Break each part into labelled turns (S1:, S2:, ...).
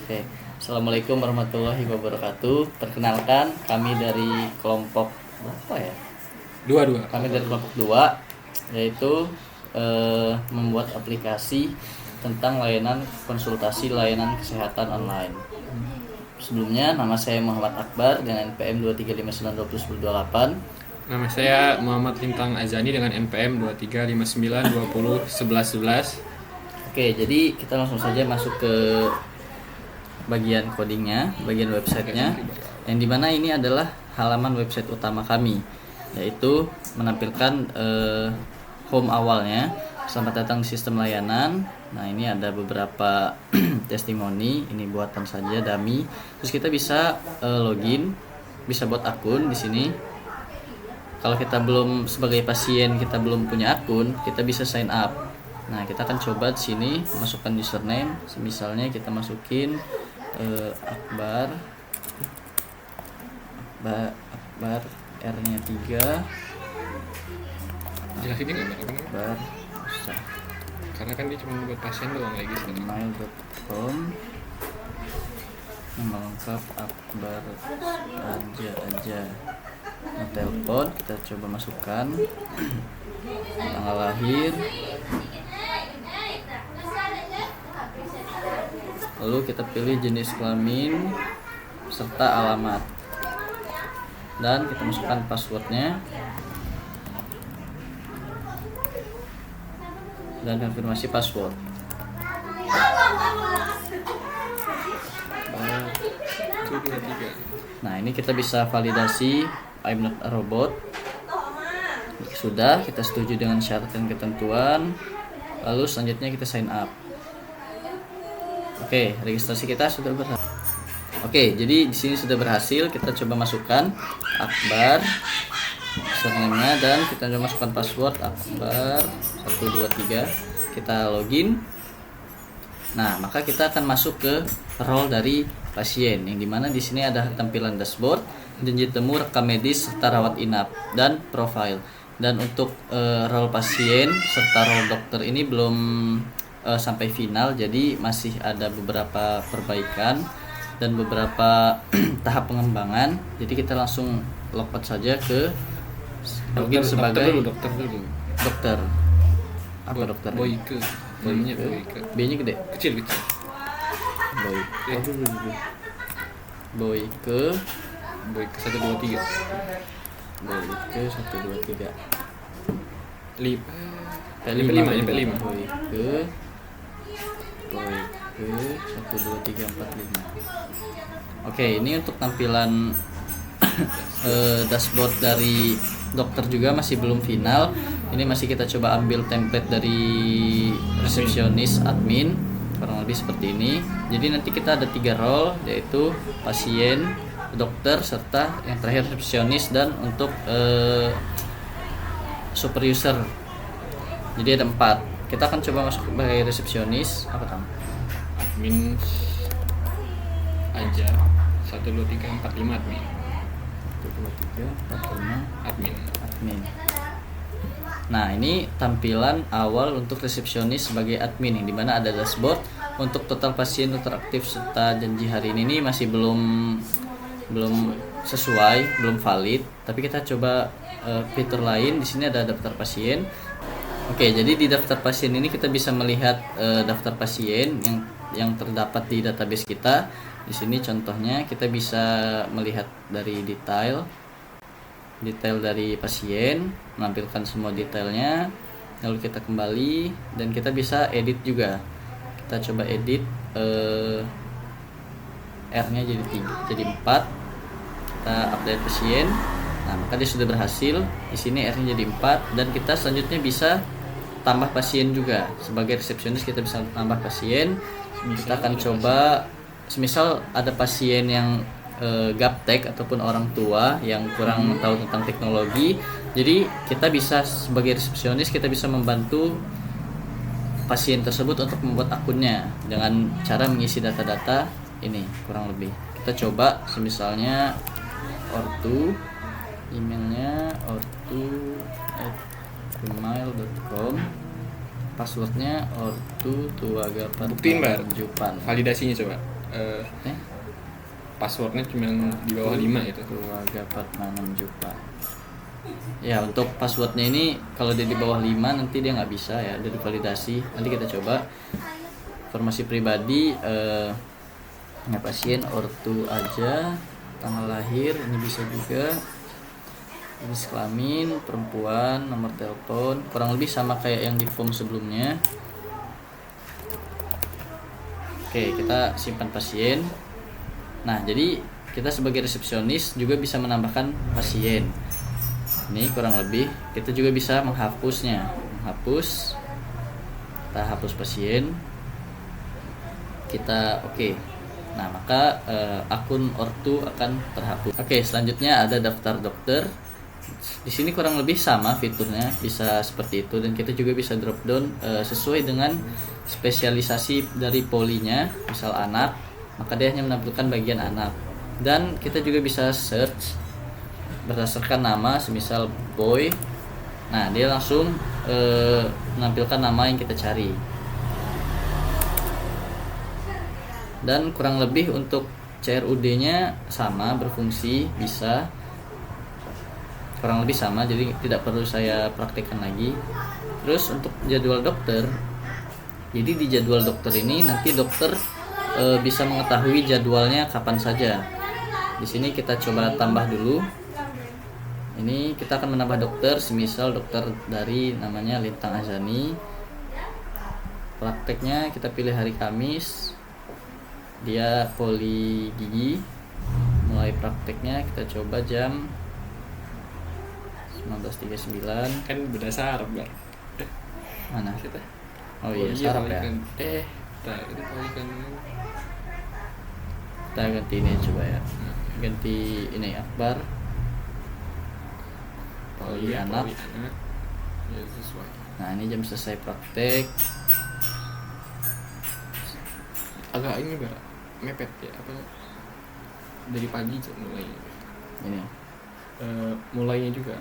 S1: Oke, Assalamualaikum warahmatullahi wabarakatuh. Perkenalkan, kami dari kelompok apa ya?
S2: Dua.
S1: Kami dari kelompok 2, yaitu membuat aplikasi tentang layanan konsultasi layanan kesehatan online. Sebelumnya, nama saya Muhammad Akbar dengan NPM 235920128.
S2: Nama saya Muhammad Lintang Azani dengan NPM 2359201111.
S1: Oke, jadi kita langsung saja masuk ke bagian codingnya, bagian websitenya, yang dimana ini adalah halaman website utama kami, yaitu menampilkan home awalnya, selamat datang di sistem layanan. Nah, ini ada beberapa testimoni, ini buatan saja dummy. Terus kita bisa login, bisa buat akun di sini. Kalau kita belum sebagai pasien, kita belum punya akun, kita bisa sign up. Nah, kita akan coba di sini masukkan username, misalnya kita masukin Akbar R-nya 3.
S2: Jelasin ini nggak
S1: Akbar
S2: karena kan dia cuma buat pasien doang lagi.
S1: gmail.com. Nama lengkap Akbar aja. Nah, telepon kita coba masukkan, tanggal lahir, lalu kita pilih jenis kelamin serta alamat, dan kita masukkan passwordnya dan konfirmasi password. Nah, ini kita bisa validasi I'm not a robot. Sudah, kita setuju dengan syarat dan ketentuan. Lalu selanjutnya kita sign up. Oke, registrasi kita sudah berhasil. Oke, jadi di sini sudah berhasil. Kita coba masukkan Akbar username-nya dan kita coba masukkan password Akbar 123. Kita login. Nah, maka kita akan masuk ke role dari pasien, yang dimana di sini ada tampilan dashboard, janji temu, rekam medis, serta rawat inap, dan profile. Dan untuk role pasien serta role dokter ini belum sampai final, jadi masih ada beberapa perbaikan dan beberapa tahap pengembangan. Jadi kita langsung login saja ke login sebagai dokter. Apa dokter?
S2: Boyke. B-nya
S1: gede.
S2: Kecil.
S1: Boyke
S2: 123.
S1: Boyke 123.
S2: P5.
S1: Boyke 12345. Oke, ini untuk tampilan dashboard dari dokter juga masih belum final. Ini masih kita coba ambil template dari resepsionis admin, kurang lebih seperti ini. Jadi nanti kita ada 3 role, yaitu pasien, dokter, serta yang terakhir resepsionis, dan untuk super user. Jadi ada 4. Kita akan coba masuk sebagai resepsionis. Apa tam?
S2: Admin aja 12345 admin.
S1: 12345 admin. Nah, ini tampilan awal untuk resepsionis sebagai admin, yang dimana ada dashboard untuk total pasien, total aktif, serta janji hari ini masih belum sesuai, belum valid. Tapi kita coba fitur lain. Di sini ada daftar pasien. Oke, jadi di daftar pasien ini kita bisa melihat daftar pasien yang terdapat di database kita. Di sini contohnya kita bisa melihat dari detail dari pasien, menampilkan semua detailnya. Lalu kita kembali dan kita bisa edit juga. Kita coba edit R-nya jadi 4. Kita update pasien. Nah, maka dia sudah berhasil. Di sini R-nya jadi 4, dan kita selanjutnya bisa tambah pasien juga. Sebagai resepsionis kita bisa tambah pasien. Kita akan coba, semisal ada pasien yang gaptek ataupun orang tua yang kurang tahu tentang teknologi. Jadi kita bisa sebagai resepsionis, kita bisa membantu pasien tersebut untuk membuat akunnya dengan cara mengisi data-data ini, kurang lebih. Kita coba semisalnya ortu, emailnya ortu@gmail.com, passwordnya ortu tuagapan.
S2: Buktiin, Bar. Validasinya coba. Passwordnya cuma di bawah 5 itu.
S1: Keluarga Fatma 6 juta. Ya, untuk passwordnya ini kalau dia di bawah 5 nanti dia nggak bisa ya, dari validasi. Nanti kita coba informasi pribadi pasien, ortu aja, tanggal lahir ini bisa juga, jenis kelamin perempuan, nomor telepon, kurang lebih sama kayak yang di form sebelumnya. Oke, kita simpan pasien. Nah, jadi kita sebagai resepsionis juga bisa menambahkan pasien. Ini kurang lebih kita juga bisa menghapusnya. Kita hapus pasien. Kita oke. Nah, maka akun ortu akan terhapus. Oke, selanjutnya ada daftar dokter. Di sini kurang lebih sama fiturnya, bisa seperti itu, dan kita juga bisa drop down sesuai dengan spesialisasi dari polinya. Misal anak, maka dia hanya menampilkan bagian anak. Dan kita juga bisa search berdasarkan nama, semisal boy. Nah, dia langsung menampilkan nama yang kita cari. Dan kurang lebih untuk CRUD-nya sama, berfungsi, bisa kurang lebih sama, jadi tidak perlu saya praktekkan lagi. Terus untuk jadwal dokter, jadi di jadwal dokter ini nanti dokter bisa mengetahui jadwalnya kapan saja. Di sini kita coba tambah dulu. Ini kita akan menambah dokter, semisal dokter dari namanya Lintang Azani. Prakteknya kita pilih hari Kamis. Dia poli gigi. Mulai prakteknya kita coba jam 19.39.
S2: Kan beda saraf, Bar.
S1: Mana?
S2: Kita.
S1: Oh iya, saraf ya.
S2: Itu poli kan.
S1: Kita ganti ini coba ya. Ganti ini Akbar. Poli anak.
S2: Ya, sesuai.
S1: Nah, ini jam selesai praktek.
S2: Agak ini, Bar. Mepet ya, apa? Dari pagi mulai.
S1: Ini.
S2: Mulainya juga.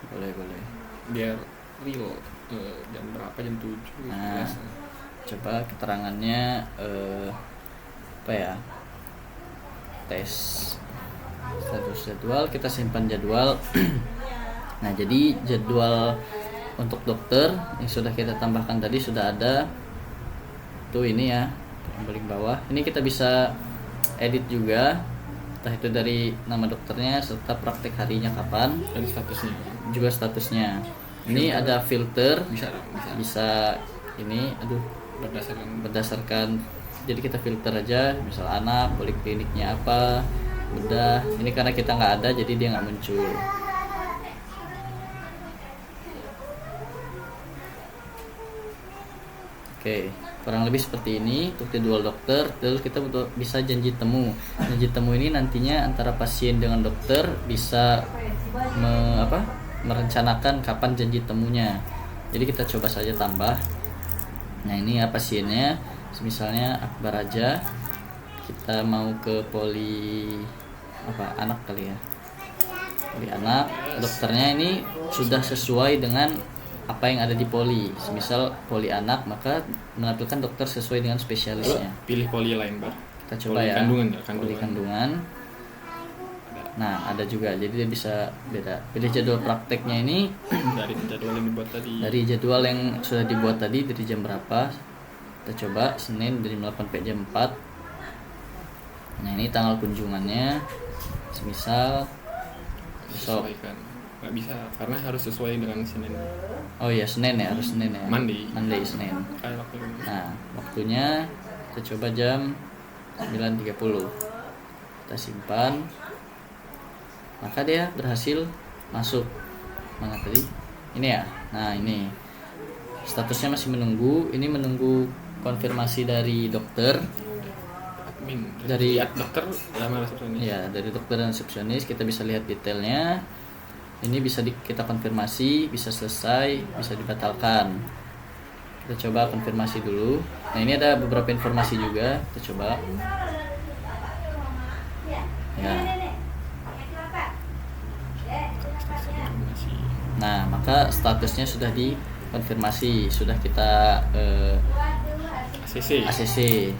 S1: Boleh.
S2: Biar real jam berapa, jam 7
S1: Nah,
S2: biasa.
S1: coba keterangannya apa ya? Tes status jadwal, kita simpan jadwal. Nah, jadi jadwal untuk dokter yang sudah kita tambahkan tadi sudah ada. Tuh ini ya, yang paling bawah. Ini kita bisa edit juga, entah itu dari nama dokternya serta praktek harinya kapan,
S2: Dan statusnya
S1: juga statusnya. Ini ada filter, bisa ini, berdasarkan. Jadi kita filter aja, misal anak, polikliniknya apa, bedah. Ini karena kita nggak ada, jadi dia nggak muncul. Oke, kurang lebih seperti ini untuk jadwal dokter. Terus kita bisa janji temu. Janji temu ini nantinya antara pasien dengan dokter bisa merencanakan kapan janji temunya. Jadi kita coba saja tambah. Nah, ini ya pasiennya. Misalnya Akbar aja. Kita mau ke poli anak kali ya. Poli anak. Dokternya ini sudah sesuai dengan apa yang ada di poli. Semisal poli anak, maka menampilkan dokter sesuai dengan spesialisnya.
S2: Pilih poli lain, Bar.
S1: Kita coba
S2: poli
S1: ya. Poli kandungan. Nah, ada juga, jadi dia bisa beda. Pilih jadwal prakteknya ini
S2: dari jadwal yang dibuat tadi.
S1: Dari jadwal yang sudah dibuat tadi, dari jam berapa. Kita coba Senin dari jam 8 sampai jam 4. Nah, ini tanggal kunjungannya. Semisal besok.
S2: Sesuaikan. Nggak bisa, karena harus sesuai dengan Senin.
S1: Oh iya, Senin ya, harus Senin ya. Monday, Senin.
S2: Kayak waktu ini.
S1: Nah, waktunya kita coba jam 9.30. Kita simpan. Maka dia berhasil masuk. Mana tadi? Ini ya. Nah, ini. Statusnya masih menunggu. Ini menunggu konfirmasi dari dokter. Dari
S2: dokter sama resepsionis.
S1: Ya, dari dokter dan resepsionis kita bisa lihat detailnya. Ini bisa kita konfirmasi, bisa selesai, bisa dibatalkan. Kita coba konfirmasi dulu. Nah, ini ada beberapa informasi juga. Kita coba. Ya. Nah, maka statusnya sudah dikonfirmasi, sudah kita ACC.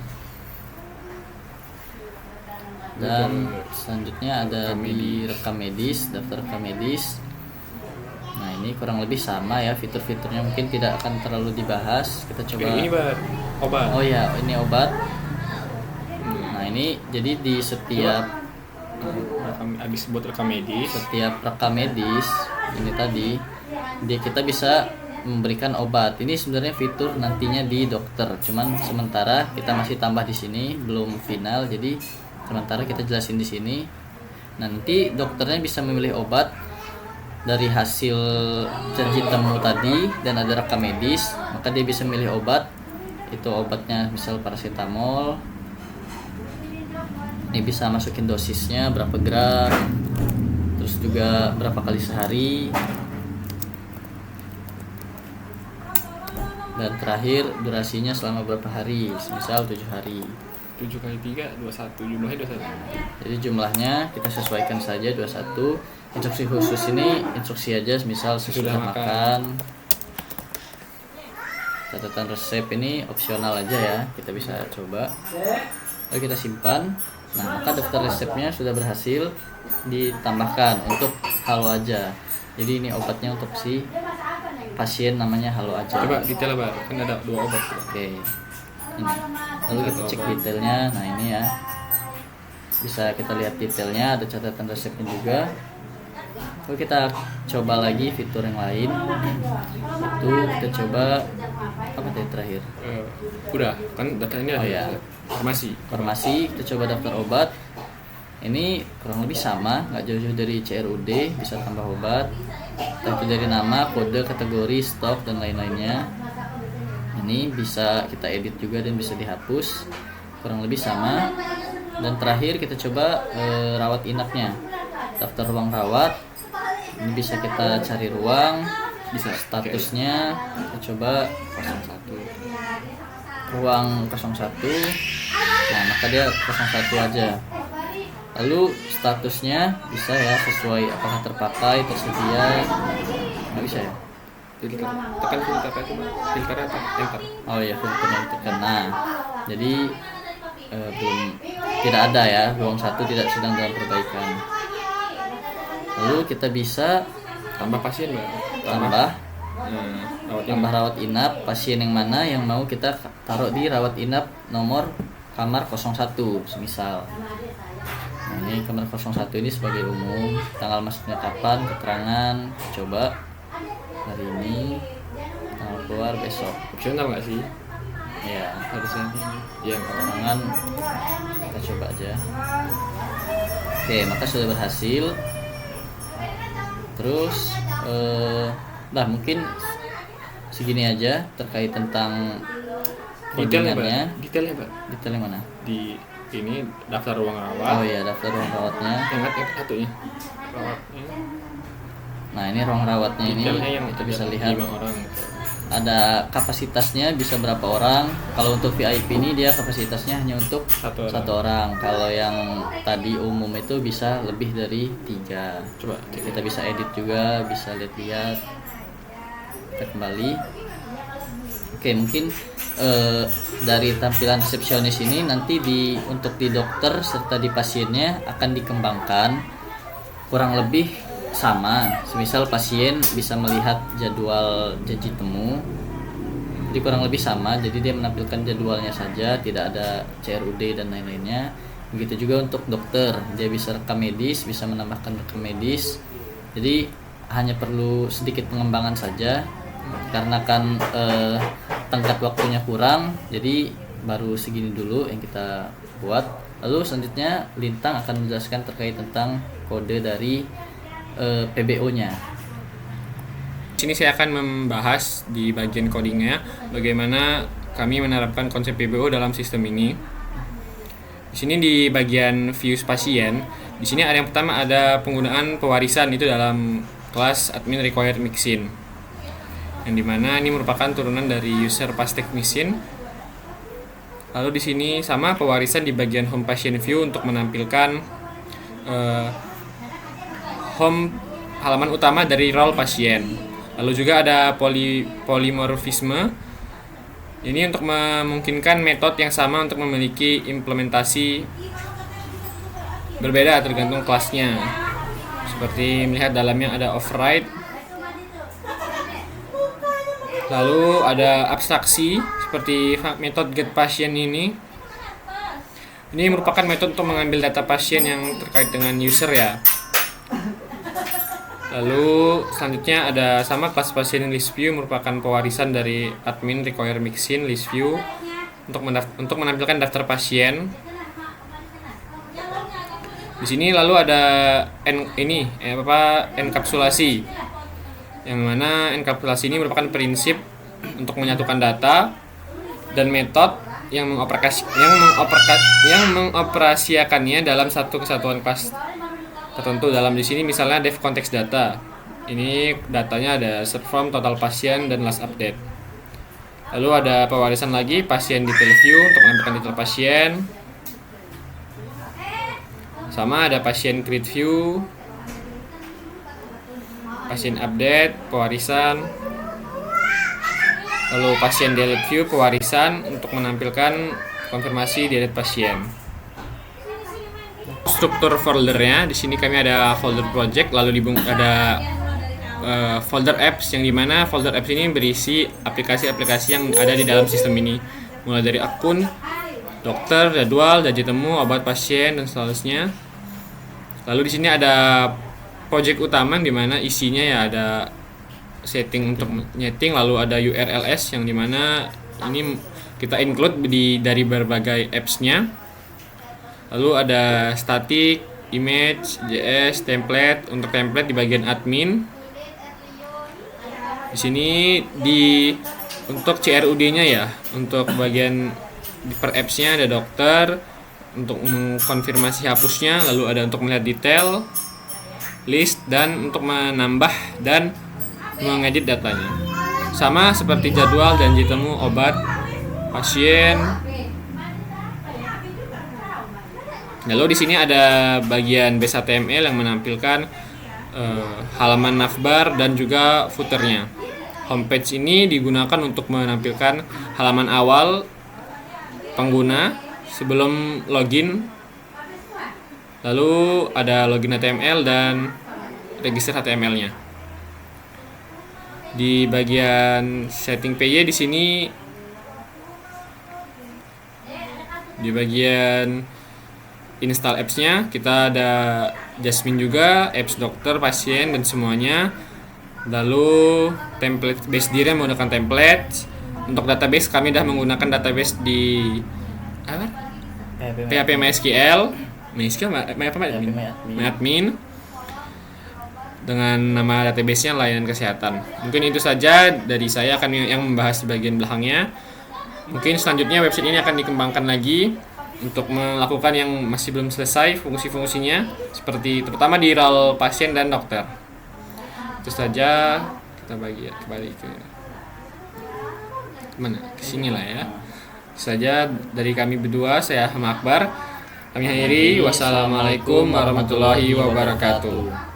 S1: Dan selanjutnya ada
S2: Rekam
S1: di rekam medis, daftar rekam medis. Nah, ini kurang lebih sama ya, fitur-fiturnya mungkin tidak akan terlalu dibahas. Kita coba.
S2: Ini Bar, obat.
S1: Oh ya, ini obat. Nah, ini jadi di setiap
S2: Habis buat rekam medis.
S1: setiap rekam medis ini tadi kita bisa memberikan obat. Ini sebenarnya fitur nantinya di dokter. Cuman sementara kita masih tambah di sini, belum final. Jadi sementara kita jelasin di sini. Nanti dokternya bisa memilih obat dari hasil janji temu tadi dan ada rekam medis, maka dia bisa memilih obat. Itu obatnya misal paracetamol. Ini bisa masukin dosisnya berapa gram, terus juga berapa kali sehari, dan terakhir durasinya selama berapa hari, misal 7 hari.
S2: 7 kali 3 21, jumlahnya 21.
S1: Jadi jumlahnya kita sesuaikan saja 21. Instruksi khusus ini instruksi aja, misal sesudah makan. Catatan resep ini opsional aja ya, kita bisa coba. Lalu kita simpan. Nah, maka daftar resepnya sudah berhasil ditambahkan untuk halo aja. Jadi ini obatnya untuk si pasien namanya halo aja.
S2: Coba detail Bar, kan ada 2 obat.
S1: Oke. Ini. Lalu kita cek detailnya. Nah, ini ya. Bisa kita lihat detailnya, ada catatan resepnya juga. Lalu kita coba lagi fitur yang lain. Itu kita coba apa tadi terakhir?
S2: Udah, kan datanya
S1: Oh
S2: ada
S1: ya.
S2: farmasi.
S1: Kita coba daftar obat. Ini kurang lebih sama, nggak jauh-jauh dari CRUD, bisa tambah obat. Itu dari nama, kode, kategori, stok, dan lain-lainnya. Ini bisa kita edit juga dan bisa dihapus, kurang lebih sama. Dan terakhir kita coba rawat inapnya, daftar ruang rawat. Ini bisa kita cari ruang, bisa statusnya, kita coba 01, ruang 01. Nah, maka dia 01 aja. Lalu statusnya bisa ya, sesuai apakah terpakai, tersedia. Nggak bisa ya?
S2: Jadi tekan filter itu, filter apa? Enter.
S1: Oh iya, filternya ditekan. Nah, jadi belum, tidak ada ya, ruang 1 tidak sedang dalam perbaikan. Lalu kita bisa
S2: Tambah pasien Bar.
S1: tambah rawat inap, pasien yang mana yang mau kita taruh di rawat inap nomor kamar 01 semisal. Nah, ini kamar 01 ini sebagai umum, tanggal masuknya kapan, keterangan, coba hari ini, tanggal keluar besok.
S2: Opsional nggak sih?
S1: Ya,
S2: Harusnya. Iya,
S1: keterangan kita coba aja. Oke, maka sudah berhasil. Terus nah mungkin segini aja terkait tentang codingannya.
S2: Detailnya Pak.
S1: Detail yang mana?
S2: Di ini daftar ruang
S1: Oh
S2: rawat.
S1: iya, daftar ruang rawatnya.
S2: Yang satunya. Rawatnya.
S1: Nah, ini ruang rawatnya ini
S2: Detailnya yang
S1: kita bisa
S2: ada
S1: lihat
S2: 5 orang.
S1: ada kapasitasnya bisa berapa orang. Kalau untuk VIP ini dia kapasitasnya hanya untuk satu orang. Kalau yang tadi umum itu bisa lebih dari 3.
S2: Coba
S1: Kita bisa edit juga, bisa lihat-lihat. Kita kembali. Oke, mungkin dari tampilan resepsionis ini nanti untuk di dokter serta di pasiennya akan dikembangkan kurang lebih sama. Semisal pasien bisa melihat jadwal janji temu, jadi kurang lebih sama. Jadi dia menampilkan jadwalnya saja, tidak ada CRUD dan lain-lainnya. Begitu juga untuk dokter, dia bisa rekam medis, bisa menambahkan rekam medis. Jadi hanya perlu sedikit pengembangan saja, karena kan tenggat waktunya kurang, jadi baru segini dulu yang kita buat. Lalu selanjutnya Lintang akan menjelaskan terkait tentang kode dari PBO-nya.
S2: Di sini saya akan membahas di bagian codingnya bagaimana kami menerapkan konsep PBO dalam sistem ini. Di sini di bagian views pasien, di sini ada yang pertama ada penggunaan pewarisan itu dalam kelas admin required mixin, yang dimana ini merupakan turunan dari user pastek mixin. Lalu di sini sama pewarisan di bagian home patient view untuk menampilkan home halaman utama dari role pasien. Lalu juga ada polymorphisme. Ini untuk memungkinkan metode yang sama untuk memiliki implementasi berbeda tergantung kelasnya. Seperti melihat dalamnya ada override, lalu ada abstraksi seperti metode get pasien ini. Ini merupakan metode untuk mengambil data pasien yang terkait dengan user ya. Lalu selanjutnya ada sama kelas pasien list view, merupakan pewarisan dari admin require mixin list view untuk menampilkan daftar pasien. Di sini lalu ada enkapsulasi, yang mana enkapsulasi ini merupakan prinsip untuk menyatukan data dan metode yang mengoperasiakannya dalam satu kesatuan kelas tertentu. Dalam di sini misalnya dev context data. Ini datanya ada search form, total pasien, dan last update. Lalu ada pewarisan lagi, pasien detail view untuk menampilkan detail pasien. Sama ada pasien create view, pasien update, pewarisan. Lalu pasien delete view, pewarisan untuk menampilkan konfirmasi delete pasien. Struktur foldernya, di sini kami ada folder project, lalu ada folder apps, yang dimana folder apps ini berisi aplikasi-aplikasi yang ada di dalam sistem ini, mulai dari akun, dokter, jadwal, janji temu, obat pasien, dan seterusnya. Lalu di sini ada project utama, di mana isinya ya ada setting untuk nyeting, lalu ada URLs yang dimana ini kita include dari berbagai apps-nya. Lalu ada static, image, JS, template. Untuk template di bagian admin. Di sini untuk CRUD-nya ya, untuk bagian per apps-nya ada dokter untuk mengkonfirmasi hapusnya, lalu ada untuk melihat detail, list, dan untuk menambah dan mengedit datanya. Sama seperti jadwal, janji temu, obat, pasien. Lalu di sini ada bagian base HTML yang menampilkan halaman navbar dan juga footernya. Homepage ini digunakan untuk menampilkan halaman awal pengguna sebelum login. Lalu ada login HTML dan register HTML-nya. Di bagian setting PY di sini, di bagian install apps-nya kita ada Jasmine juga, apps dokter, pasien, dan semuanya. Lalu template base diri menggunakan template. Untuk database kami sudah menggunakan database di PHP MySQL MyAdmin dengan nama database-nya layanan kesehatan. Mungkin itu saja dari saya akan yang membahas di bagian belakangnya. Mungkin selanjutnya website ini akan dikembangkan lagi untuk melakukan yang masih belum selesai fungsi-fungsinya, seperti terutama di role pasien dan dokter. Itu saja, kita kembali ke mana? Kesini lah ya. Itu saja dari kami berdua, saya Ahmad Akbar. Kami akhiri, wassalamualaikum warahmatullahi wabarakatuh.